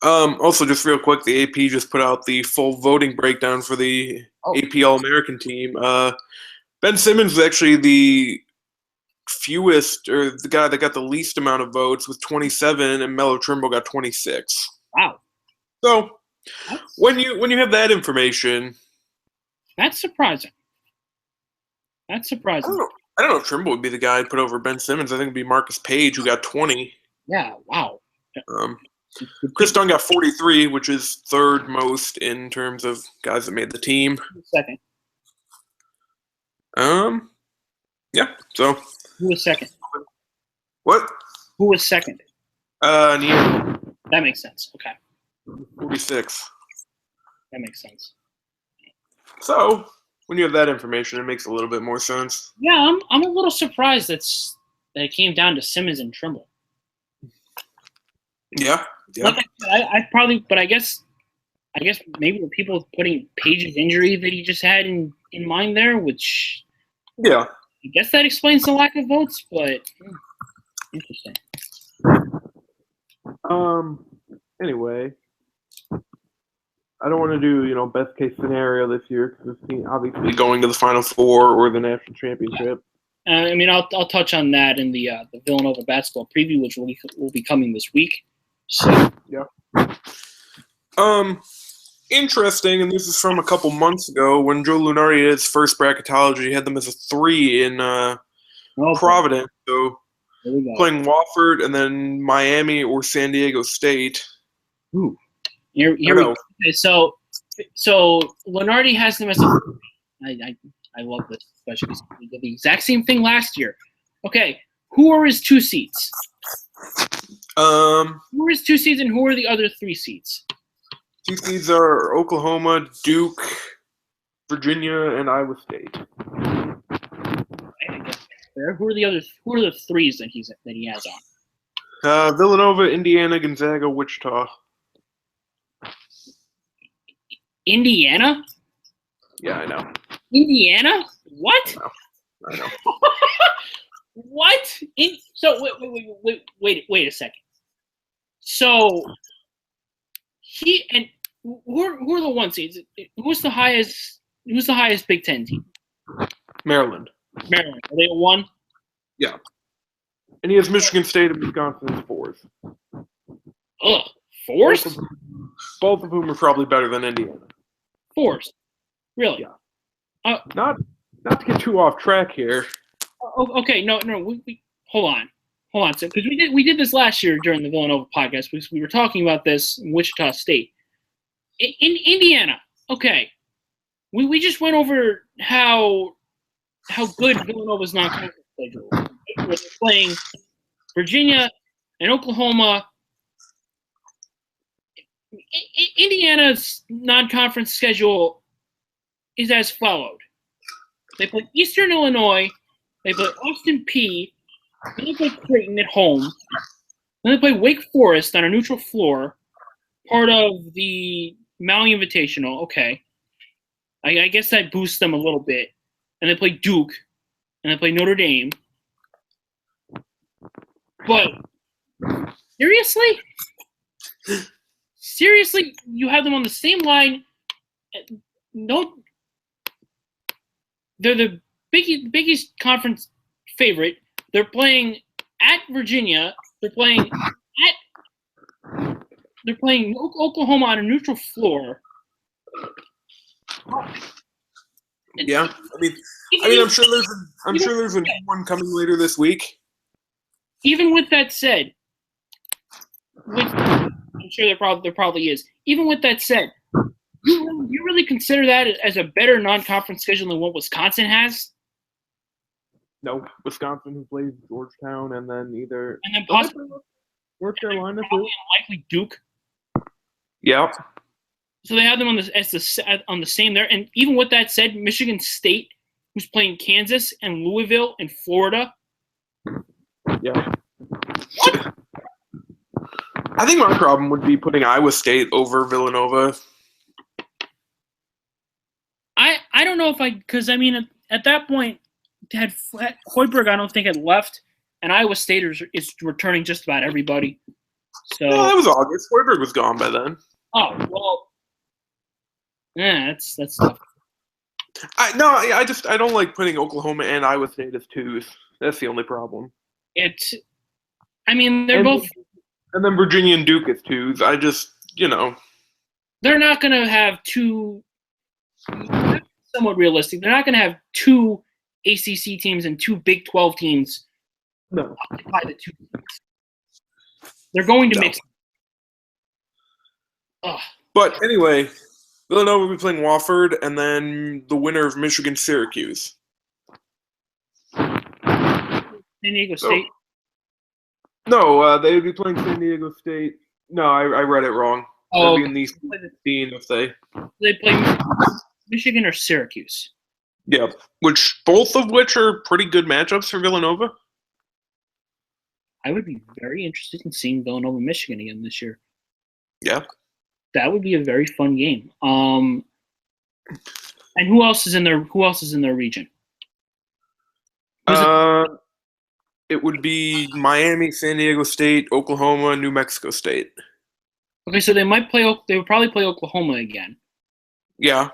Also, just real quick, the AP just put out the full voting breakdown for the AP All-American team. Ben Simmons was actually the fewest, or the guy that got the least amount of votes with 27, and Melo Trimble got 26. Wow. So when you have that information, that's surprising. I don't know if Trimble would be the guy I'd put over Ben Simmons. I think it'd be Marcus Page, who got 20. Yeah. Wow. Chris Dunn got 43, which is third most in terms of guys that made the team. Second. Yeah. So. Who was second? What? Who was second? Neil. That makes sense. Okay. 46. That makes sense. So when you have that information, it makes a little bit more sense. Yeah, I'm a little surprised that it came down to Simmons and Trimble. Yeah. Like I probably, but I guess maybe the people putting Page's injury that he just had in mind there, which I guess that explains the lack of votes, but interesting. Anyway, I don't want to do best case scenario this year because this team obviously going to the Final Four or the national championship. I mean, I'll touch on that in the Villanova basketball preview, which will be coming this week. So yeah. Interesting, and this is from a couple months ago when Joe Lunardi did his first bracketology. He had them as a 3 in Providence. So playing Wofford and then Miami or San Diego State. Ooh. Here we go. Okay, so Lunardi has them as a 3. I love this, especially because we did the exact same thing last year. Okay, who are his 2 seeds? Who are his 2 seeds and who are the other 3 seeds? 2 seeds are Oklahoma, Duke, Virginia, and Iowa State. Who are the 3s that he has on? Villanova, Indiana, Gonzaga, Wichita. Indiana? Yeah, I know. Indiana? What? I know. What? So wait a second. So who are the 1 seeds? Who's the highest Big Ten team? Maryland. Are they a 1? Yeah. And he has Michigan State and Wisconsin as 4s. Ugh. 4s? Both of whom are probably better than Indiana. 4s? Really? Yeah. Not to get too off track here. Okay. No. We hold on. So because we did this last year during the Villanova podcast, because we were talking about this in Wichita State. In Indiana, okay. We just went over how good Villanova's non-conference schedule is. They're playing Virginia and Oklahoma. Indiana's non-conference schedule is as followed. They play Eastern Illinois, they play Austin Peay, then they play Creighton at home, then they play Wake Forest on a neutral floor, part of the Maui Invitational. Okay. I guess that boosts them a little bit. And they play Duke, and they play Notre Dame. But seriously, you have them on the same line. No, they're the biggest conference favorite. They're playing at Virginia. They're playing Oklahoma on a neutral floor. Yeah, I'm sure there's a new one coming later this week. Even with that said, I'm sure there probably is. Even with that said, you really consider that as a better non-conference schedule than what Wisconsin has? No, Wisconsin who plays Georgetown and then possibly North Carolina too. Likely Duke. Yeah. So they have them on the same there. And even with that said, Michigan State, who's playing Kansas and Louisville and Florida. Yeah. What? I think my problem would be putting Iowa State over Villanova. I don't know if because at that point, had Hoiberg I don't think had left, and Iowa State is returning just about everybody. So that was August. Hoiberg was gone by then. Oh well. Yeah, that's tough. I don't like putting Oklahoma and Iowa State as twos. That's the only problem. They're both. And then Virginia and Duke as twos. They're not going to have two. Somewhat realistic. They're not going to have two ACC teams and two Big 12 teams. No. Occupy the two teams. They're going to mix. But anyway. Villanova will be playing Wofford, and then the winner of Michigan-Syracuse. San Diego State? No, they would be playing San Diego State. No, I read it wrong. Oh, they'd be in the 16 if they play Michigan or Syracuse. Yeah, both of which are pretty good matchups for Villanova. I would be very interested in seeing Villanova-Michigan again this year. Yeah. That would be a very fun game. And who else is in their region? It would be Miami, San Diego State, Oklahoma, New Mexico State. Okay, so they would probably play Oklahoma again. Yeah,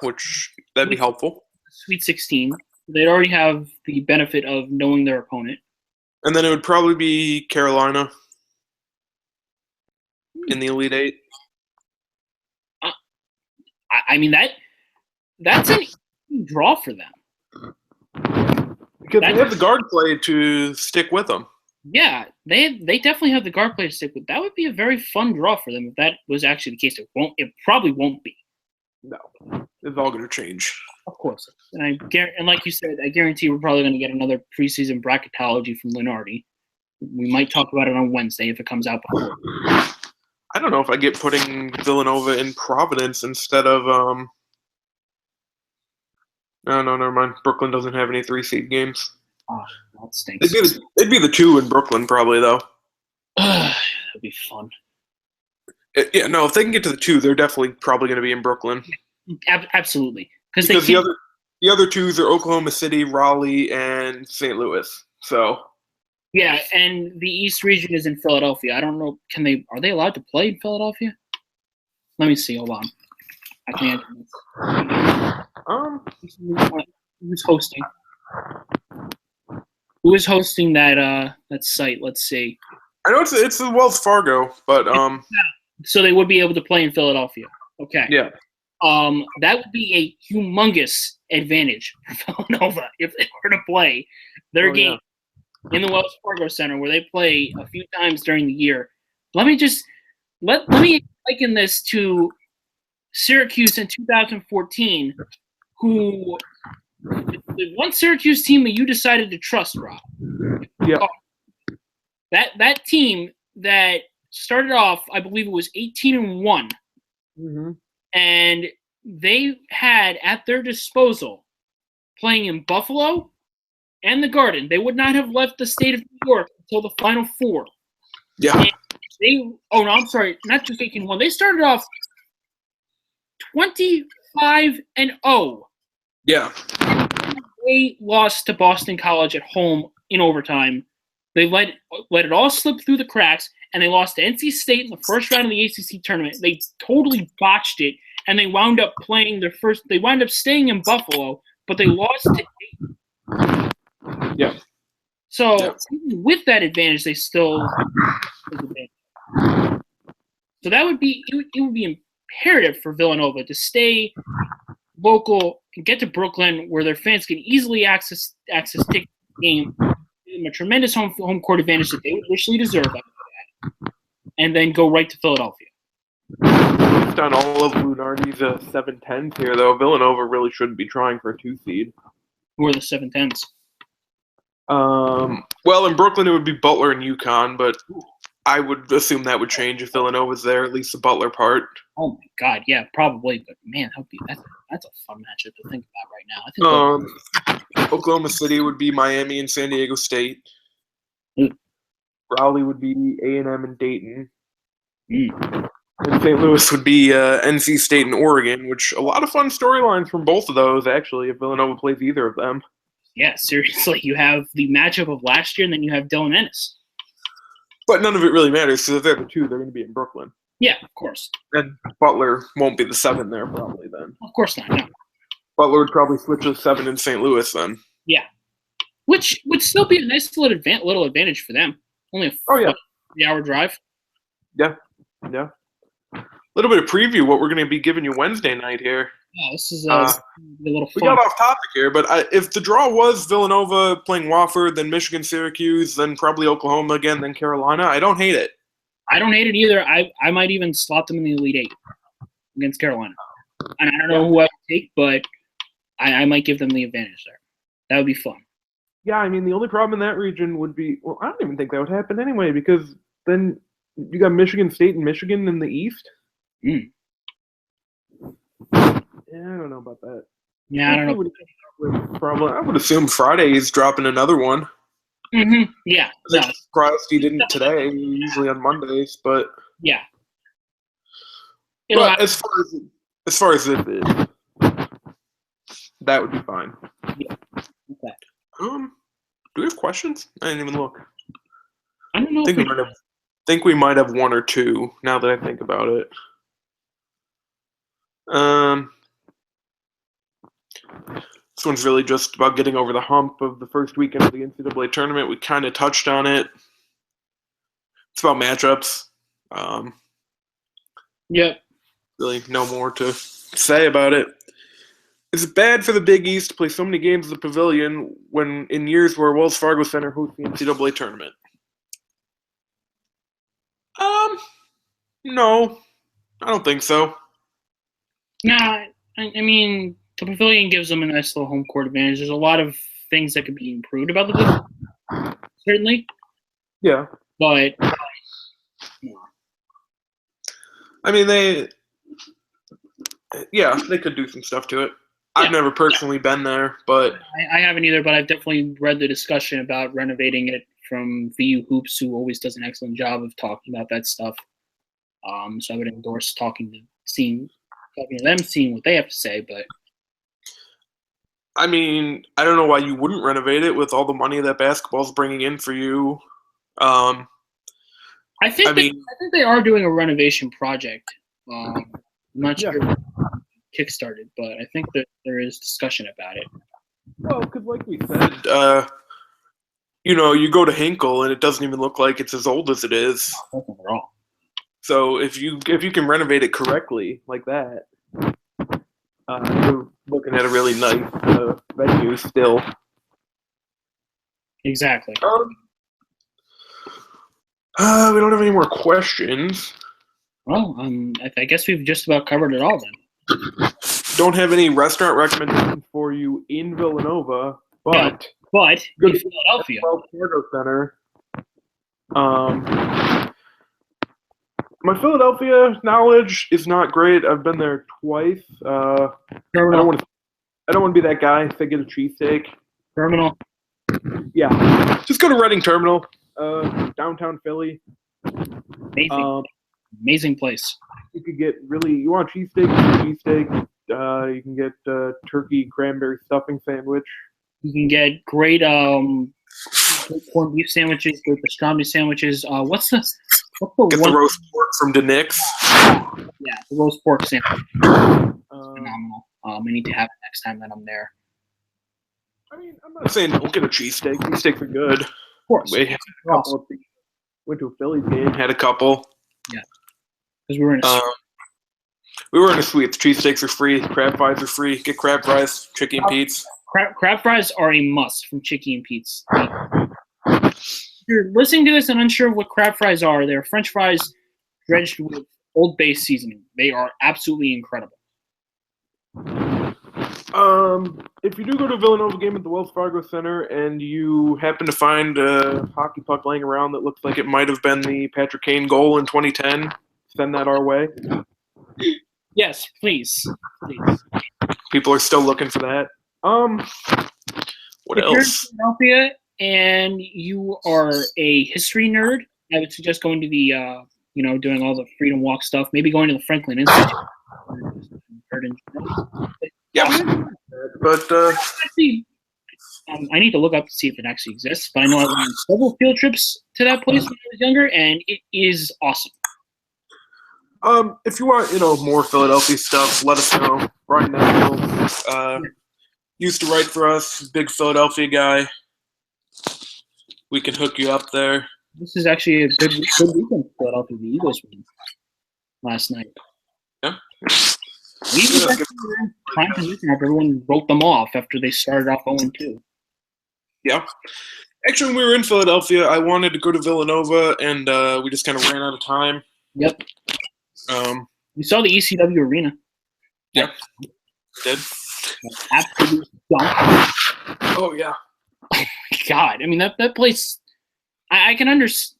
that'd be helpful. Sweet 16. They'd already have the benefit of knowing their opponent. And then it would probably be Carolina in the Elite Eight. That's an easy draw for them. Because they have the guard play to stick with them. Yeah, they definitely have the guard play to stick with. That would be a very fun draw for them if that was actually the case. It probably won't be. No, it's all going to change. Of course, and like you said, I guarantee we're probably going to get another preseason bracketology from Lenardi. We might talk about it on Wednesday if it comes out before. I don't know if I get putting Villanova in Providence instead of No, never mind. Brooklyn doesn't have any 3-seed games. Oh, that stinks. They'd be the 2 in Brooklyn probably though. That'd be fun. If they can get to the 2, they're definitely probably going to be in Brooklyn. Absolutely, because the other 2s are Oklahoma City, Raleigh, and St. Louis. So. Yeah, and the East region is in Philadelphia. I don't know. Are they allowed to play in Philadelphia? Let me see. Hold on. I can answer this. Who's hosting? Who is hosting that site? Let's see. I know it's the Wells Fargo, but So they would be able to play in Philadelphia. Okay. Yeah. That would be a humongous advantage for Villanova if they were to play their game in the Wells Fargo Center, where they play a few times during the year. Let me liken this to Syracuse in 2014, who the one Syracuse team that you decided to trust, Rob. Yeah. That team that started off, I believe it was 18-1, and they had at their disposal, playing in Buffalo and the Garden. They would not have left the state of New York until the Final Four. Yeah. I'm sorry, not just 18-1. They started off 25-0. Yeah. They lost to Boston College at home in overtime They let it all slip through the cracks, and they lost to NC State in the first round of the ACC tournament. They totally botched it, and they wound up playing their first. They wound up staying in Buffalo, but they lost to Dayton. Yeah. So even with that advantage, they still. So that would be it would be imperative for Villanova to stay local and get to Brooklyn, where their fans can easily access tickets to the game. Give them a tremendous home court advantage that they would richly deserve out of that, and then go right to Philadelphia. Based on all of Lunardi's 7-10s here, though, Villanova really shouldn't be trying for a 2 seed. Who are the 7-10s? Well, in Brooklyn it would be Butler and UConn, but I would assume that would change if Villanova's there, at least the Butler part. Oh my God, yeah, probably. But man, that's a fun matchup to think about right now. I think Oklahoma City would be Miami and San Diego State. Mm. Raleigh would be A&M and Dayton. Mm. And St. Louis would be NC State and Oregon, which a lot of fun storylines from both of those, actually, if Villanova plays either of them. Yeah, seriously, you have the matchup of last year, and then you have Dylan Ennis. But none of it really matters, because if they're the 2, they're going to be in Brooklyn. Yeah, of course. And Butler won't be the 7 there, probably, then. Of course not, no. Butler would probably switch to 7 in St. Louis, then. Yeah. Which would still be a nice little advantage for them. Only a 3-hour drive. Yeah. A little bit of preview what we're going to be giving you Wednesday night here. Yeah, this is a little fun. We got off topic here, but if the draw was Villanova playing Wofford, then Michigan, Syracuse, then probably Oklahoma again, then Carolina, I don't hate it. I don't hate it either. I might even slot them in the Elite Eight against Carolina. And I don't know who I would take, but I might give them the advantage there. That would be fun. Yeah, I mean, the only problem in that region would be, well, I don't even think that would happen anyway, because then you got Michigan State and Michigan in the East. Mm. Yeah, I don't know about that. Yeah, I don't know. Probably, I would assume Friday is dropping another one. Mm-hmm. Yeah. I'm surprised he didn't today. Usually on Mondays, but yeah. But as far as this is, that would be fine. Yeah. Okay. Do we have questions? I didn't even look. I don't know. Think we might have one or two now that I think about it. This one's really just about getting over the hump of the first weekend of the NCAA tournament. We kind of touched on it. It's about matchups. Yep. Really no more to say about it. Is it bad for the Big East to play so many games at the Pavilion when in years where Wells Fargo Center hosts the NCAA tournament? No. I don't think so. Nah, I mean, the Pavilion gives them a nice little home court advantage. There's a lot of things that could be improved about the Pavilion, certainly. Yeah. But, I mean, they could do some stuff to it. I've never personally been there, but I haven't either, but I've definitely read the discussion about renovating it from VU Hoops, who always does an excellent job of talking about that stuff. So I would endorse talking to them, seeing what they have to say. But I mean, I don't know why you wouldn't renovate it with all the money that basketball's bringing in for you. I think they are doing a renovation project. I'm not sure kickstarted, but I think that there is discussion about it. Well, because like we said, you go to Hinkle and it doesn't even look like it's as old as it is. Nothing at all. So if you can renovate it correctly like that, you're looking at a really nice venue still. Exactly. We don't have any more questions. Well, I guess we've just about covered it all then. Don't have any restaurant recommendations for you in Villanova, but in Philadelphia, Wells Fargo Center. My Philadelphia knowledge is not great. I've been there twice. I don't want to be that guy if I get a cheesesteak. Terminal. Yeah, just go to Reading Terminal, downtown Philly. Amazing place. You could get you want cheesesteak. You can get turkey cranberry stuffing sandwich. You can get great Great corned beef sandwiches, great pastrami sandwiches. What's the Get one? the roast pork from Denix. Yeah, the roast pork sandwich. Phenomenal. I need to have it next time that I'm there. I mean, I'm not saying don't get a cheesesteak. Cheesesteaks are good. Of course. We had a couple of things. Went to a Phillies game, had a couple. Yeah. Because we were in a suite. The cheesesteaks are free. Crab fries are free. Get crab fries, Chicky and Pete's. Crab fries are a must from Chicky and Pete's. If you're listening to this and unsure of what crab fries are, they're French fries drenched with Old Bay seasoning. They are absolutely incredible. If you do go to a Villanova game at the Wells Fargo Center and you happen to find a hockey puck laying around that looks like it might have been the Patrick Kane goal in 2010, send that our way. Yes, please. People are still looking for that. What if else? You're in Philadelphia and you are a history nerd, I would suggest going to the, doing all the Freedom Walk stuff. Maybe going to the Franklin Institute. Yeah, but actually, I need to look up to see if it actually exists. But I know I went on several field trips to that place when I was younger, and it is awesome. If you want, more Philadelphia stuff, let us know. Brian Neville used to write for us, big Philadelphia guy. We can hook you up there. This is actually a good weekend for Philadelphia. The Eagles won last night. Yeah. The Eagles actually were in prime position after everyone wrote them off after they started off 0-2. Yeah. Actually, when we were in Philadelphia, I wanted to go to Villanova, and we just kind of ran out of time. Yep. We saw the ECW arena. Yeah. Did. Absolutely dump. Oh, yeah. Oh, my God. I mean, that place, I can understand.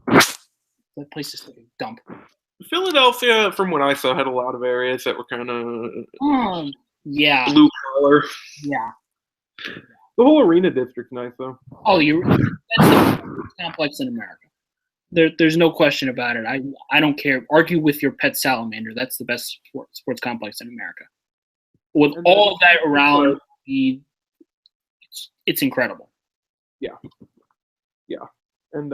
That place is like a dump. Philadelphia, from what I saw, had a lot of areas that were kind of yeah. blue collar. Yeah. The whole arena district's nice, though. Oh, that's the best complex in America. There's no question about it. I don't care. Argue with your pet salamander. That's the best sports complex in America. With all of that around, it's incredible. Yeah. Yeah. And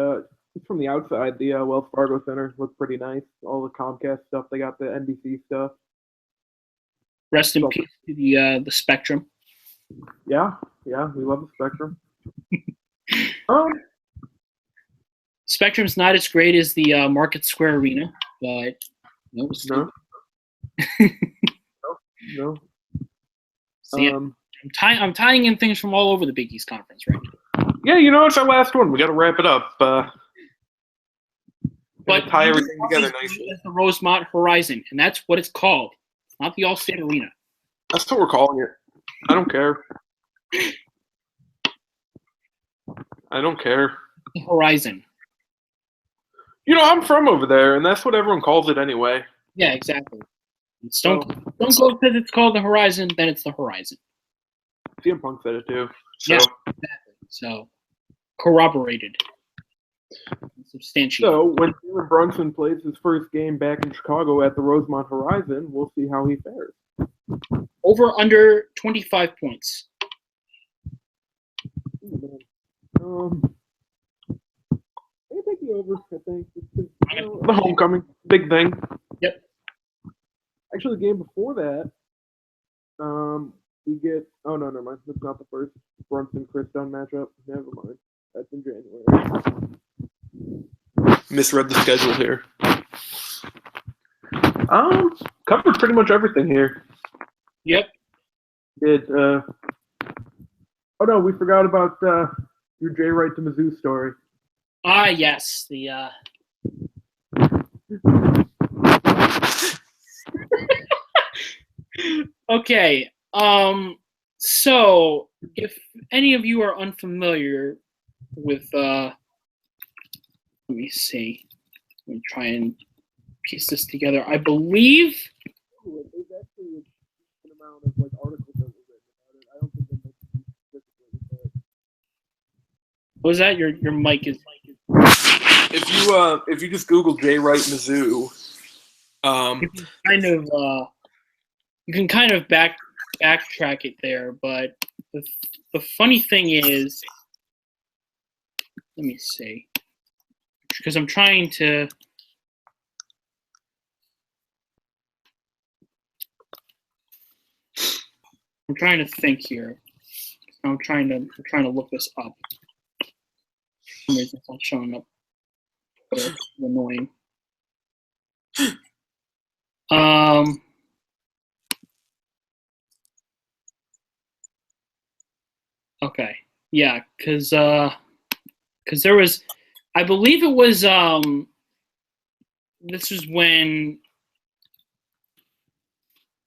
from the outside, the Wells Fargo Center looked pretty nice. All the Comcast stuff. They got the NBC stuff. Rest in peace to the Spectrum. Yeah. Yeah. We love the Spectrum. Spectrum's not as great as the Market Square Arena, but no. No. See, I'm tying in things from all over the Big East Conference right now. Yeah, it's our last one. We got to wrap it up. But tie everything together nicely. It's the Rosemont Horizon, and that's what it's called. It's not the Allstate Arena. That's what we're calling it. I don't care. The Horizon. I'm from over there, and that's what everyone calls it anyway. Yeah, exactly. Don't go because it's called the Horizon, then it's the Horizon. CM Punk said it too. So. Yeah, exactly. So, corroborated. Substantiated. So, when Jalen Brunson plays his first game back in Chicago at the Rosemont Horizon, we'll see how he fares. Over under 25 points. I take the over, I think. The homecoming, big thing. Yep. Actually, the game before that, we get. Oh no, never mind. That's not the first Brunson-Chris Dunn matchup. Never mind. That's in January. Misread the schedule here. Covered pretty much everything here. Yep. Oh no, we forgot about your Jay Wright to Mizzou story. Ah, yes. The Okay. So if any of you are unfamiliar with let me see. Let me try and piece this together. I believe there's actually an amount of articles that were written about it. I don't think that makes it. What was that? Your mic is. If you just Google Jay Wright Mizzou, you can kind of backtrack it there, but the funny thing is, let me see, because I'm trying to. I'm trying to think here. I'm trying to look this up. For some reason it's not showing up. It's annoying. Okay. Yeah, because there was, I believe it was this was when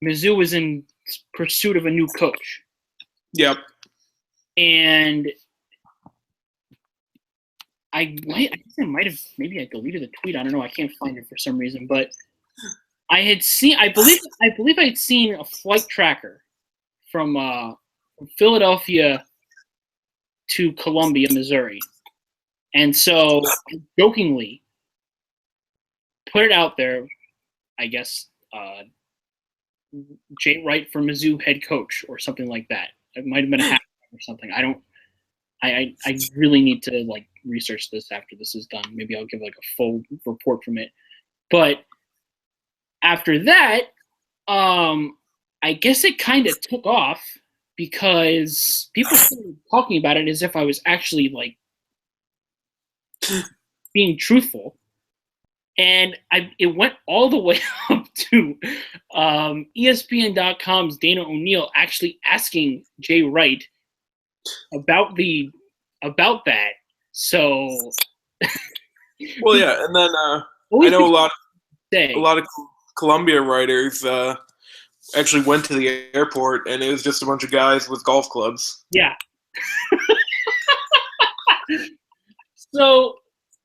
Mizzou was in pursuit of a new coach. Yep. And I might have, maybe I deleted the tweet. I don't know. I can't find it for some reason, but I had seen. I believe I had seen a flight tracker from Philadelphia to Columbia, Missouri, and so I jokingly put it out there. I guess Jay Wright for Mizzou head coach or something like that. It might have been a hashtag or something. I don't. I really need to like research this after this is done. Maybe I'll give like a full report from it. But after that, I guess it kind of took off because people started talking about it as if I was actually like being truthful. And it went all the way up to ESPN.com's Dana O'Neill actually asking Jay Wright about that. So well, yeah, and then I know a lot of Columbia writers actually went to the airport, and it was just a bunch of guys with golf clubs. Yeah. So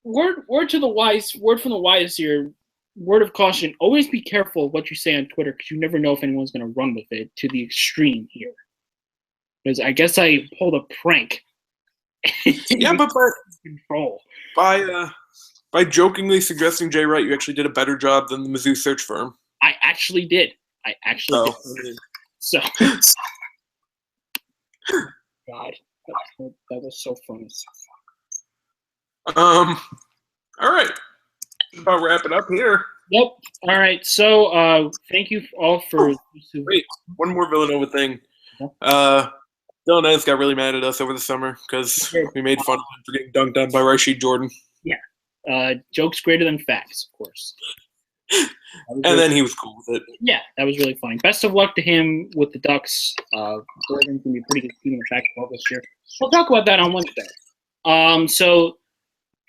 word from the wise here. Word of caution: always be careful of what you say on Twitter because you never know if anyone's going to run with it to the extreme here. Because I guess I pulled a prank. Yeah, but control by jokingly suggesting Jay Wright, you actually did a better job than the Mizzou search firm. I actually did. Did. So, God, that was so funny. All right. About wrap it up here. Yep. All right. So, thank you all for. Wait, one more Villanova thing. Villanova's got really mad at us over the summer because we made fun of him for getting dunked on by Rashid Jordan. Yeah. Jokes greater than facts, of course. And then he was cool with it. Yeah, that was really funny. Best of luck to him with the Ducks. Jordan's going to be a pretty good team in the Pac-12 this year. We'll talk about that on Wednesday. So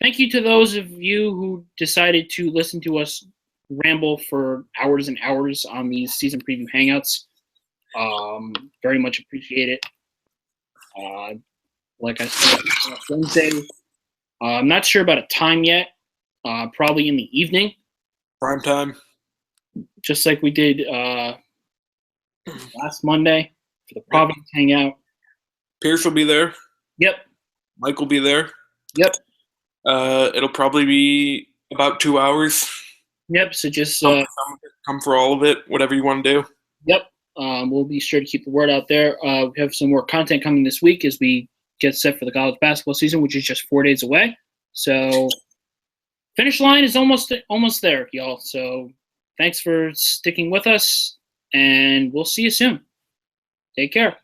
thank you to those of you who decided to listen to us ramble for hours and hours on these season preview hangouts. Very much appreciate it. Like I said, Wednesday. I'm not sure about a time yet. Probably in the evening. Prime time. Just like we did last Monday for the Providence Hangout. Pierce will be there. Yep. Mike will be there. Yep. It'll probably be about 2 hours. Yep. So just come for all of it, whatever you want to do. Yep. We'll be sure to keep the word out there. We have some more content coming this week as we get set for the college basketball season, which is just 4 days away. So finish line is almost there, y'all. So thanks for sticking with us, and we'll see you soon. Take care.